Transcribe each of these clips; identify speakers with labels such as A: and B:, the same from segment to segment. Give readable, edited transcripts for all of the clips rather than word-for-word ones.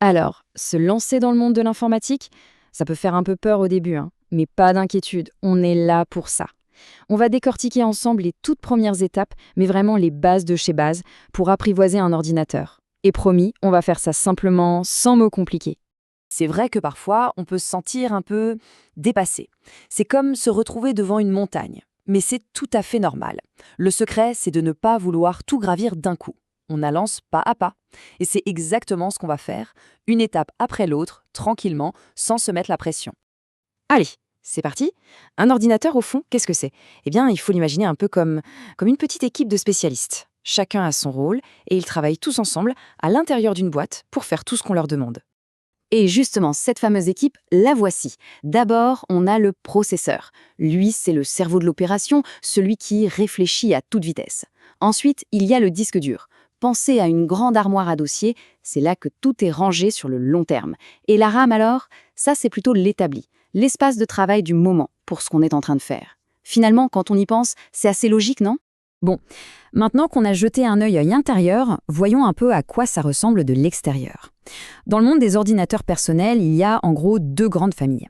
A: Alors, se lancer dans le monde de l'informatique, ça peut faire un peu peur au début, hein, mais pas d'inquiétude, on est là pour ça. On va décortiquer ensemble les toutes premières étapes, mais vraiment les bases de chez base, pour apprivoiser un ordinateur. Et promis, on va faire ça simplement, sans mots compliqués.
B: C'est vrai que parfois, on peut se sentir un peu dépassé. C'est comme se retrouver devant une montagne. Mais c'est tout à fait normal. Le secret, c'est de ne pas vouloir tout gravir d'un coup. On avance pas à pas. Et c'est exactement ce qu'on va faire, une étape après l'autre, tranquillement, sans se mettre la pression.
A: Allez, c'est parti. Un ordinateur, au fond, qu'est-ce que c'est? Eh bien, il faut l'imaginer un peu comme une petite équipe de spécialistes. Chacun a son rôle et ils travaillent tous ensemble à l'intérieur d'une boîte pour faire tout ce qu'on leur demande. Et justement, cette fameuse équipe, la voici. D'abord, on a le processeur. Lui, c'est le cerveau de l'opération, celui qui réfléchit à toute vitesse. Ensuite, il y a le disque dur. Pensez à une grande armoire à dossiers, c'est là que tout est rangé sur le long terme. Et la RAM alors, ça c'est plutôt l'établi, l'espace de travail du moment pour ce qu'on est en train de faire. Finalement, quand on y pense, c'est assez logique, non? Bon, maintenant qu'on a jeté un œil intérieur, voyons un peu à quoi ça ressemble de l'extérieur. Dans le monde des ordinateurs personnels, il y a en gros deux grandes familles.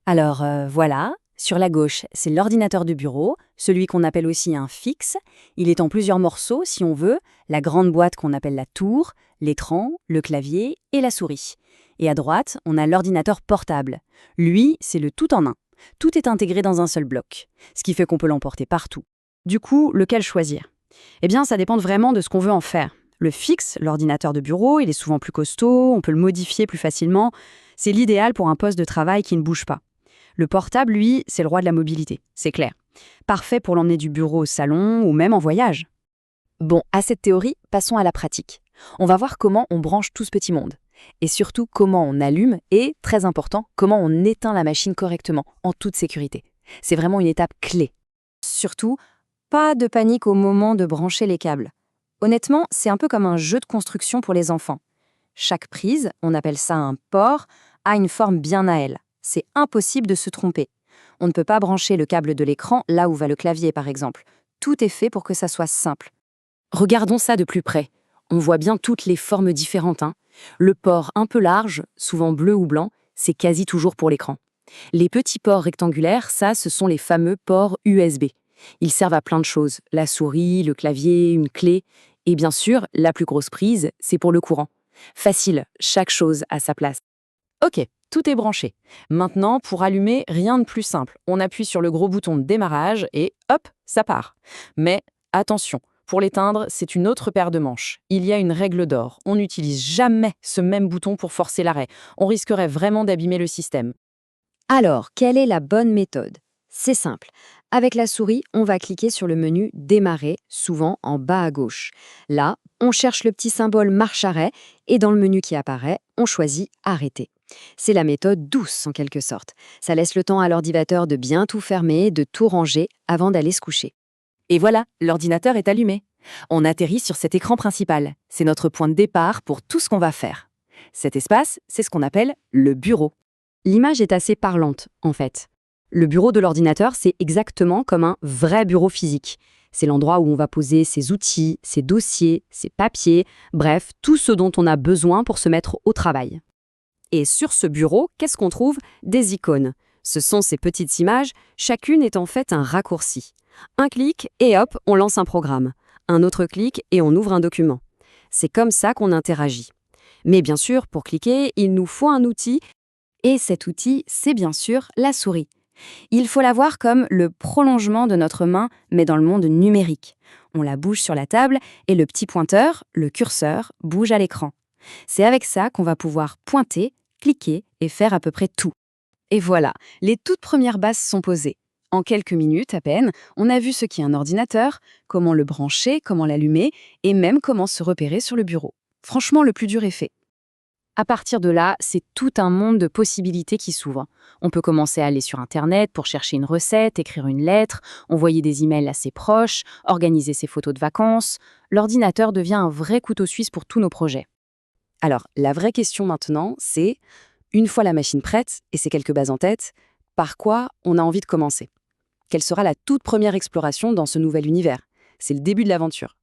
B: Alors voilà, sur la gauche, c'est l'ordinateur de bureau, celui qu'on appelle aussi un fixe. Il est en plusieurs morceaux si on veut, la grande boîte qu'on appelle la tour, l'écran, le clavier et la souris. Et à droite, on a l'ordinateur portable. Lui, c'est le tout en un. Tout est intégré dans un seul bloc, ce qui fait qu'on peut l'emporter partout.
A: Du coup, lequel choisir? Eh bien, ça dépend vraiment de ce qu'on veut en faire. Le fixe, l'ordinateur de bureau, il est souvent plus costaud, on peut le modifier plus facilement. C'est l'idéal pour un poste de travail qui ne bouge pas. Le portable, lui, c'est le roi de la mobilité, c'est clair. Parfait pour l'emmener du bureau au salon ou même en voyage.
B: Bon, à cette théorie, passons à la pratique. On va voir comment on branche tout ce petit monde. Et surtout, comment on allume et, très important, comment on éteint la machine correctement, en toute sécurité. C'est vraiment une étape clé.
A: Surtout, pas de panique au moment de brancher les câbles. Honnêtement, c'est un peu comme un jeu de construction pour les enfants. Chaque prise, on appelle ça un port, a une forme bien à elle. C'est impossible de se tromper. On ne peut pas brancher le câble de l'écran là où va le clavier, par exemple. Tout est fait pour que ça soit simple.
B: Regardons ça de plus près. On voit bien toutes les formes différentes, hein. Le port un peu large, souvent bleu ou blanc, c'est quasi toujours pour l'écran. Les petits ports rectangulaires, ça, ce sont les fameux ports USB. Ils servent à plein de choses, la souris, le clavier, une clé. Et bien sûr, la plus grosse prise, c'est pour le courant. Facile, chaque chose à sa place. Ok, tout est branché. Maintenant, pour allumer, rien de plus simple. On appuie sur le gros bouton de démarrage et hop, ça part. Mais attention, pour l'éteindre, c'est une autre paire de manches. Il y a une règle d'or. On n'utilise jamais ce même bouton pour forcer l'arrêt. On risquerait vraiment d'abîmer le système.
A: Alors, quelle est la bonne méthode? C'est simple. Avec la souris, on va cliquer sur le menu Démarrer, souvent en bas à gauche. Là, on cherche le petit symbole marche-arrêt et dans le menu qui apparaît, on choisit Arrêter. C'est la méthode douce en quelque sorte. Ça laisse le temps à l'ordinateur de bien tout fermer, de tout ranger avant d'aller se coucher.
B: Et voilà, l'ordinateur est allumé. On atterrit sur cet écran principal. C'est notre point de départ pour tout ce qu'on va faire. Cet espace, c'est ce qu'on appelle le bureau.
A: L'image est assez parlante, en fait. Le bureau de l'ordinateur, c'est exactement comme un vrai bureau physique. C'est l'endroit où on va poser ses outils, ses dossiers, ses papiers, bref, tout ce dont on a besoin pour se mettre au travail. Et sur ce bureau, qu'est-ce qu'on trouve? Des icônes. Ce sont ces petites images, chacune est en fait un raccourci. Un clic et hop, on lance un programme. Un autre clic et on ouvre un document. C'est comme ça qu'on interagit. Mais bien sûr, pour cliquer, il nous faut un outil. Et cet outil, c'est bien sûr la souris. Il faut la voir comme le prolongement de notre main, mais dans le monde numérique. On la bouge sur la table et le petit pointeur, le curseur, bouge à l'écran. C'est avec ça qu'on va pouvoir pointer, cliquer et faire à peu près tout. Et voilà, les toutes premières bases sont posées. En quelques minutes à peine, on a vu ce qu'est un ordinateur, comment le brancher, comment l'allumer et même comment se repérer sur le bureau. Franchement, le plus dur est fait. À partir de là, c'est tout un monde de possibilités qui s'ouvre. On peut commencer à aller sur Internet pour chercher une recette, écrire une lettre, envoyer des emails à ses proches, organiser ses photos de vacances. L'ordinateur devient un vrai couteau suisse pour tous nos projets. Alors, la vraie question maintenant, c'est, une fois la machine prête et ces quelques bases en tête, par quoi on a envie de commencer? Quelle sera la toute première exploration dans ce nouvel univers? C'est le début de l'aventure.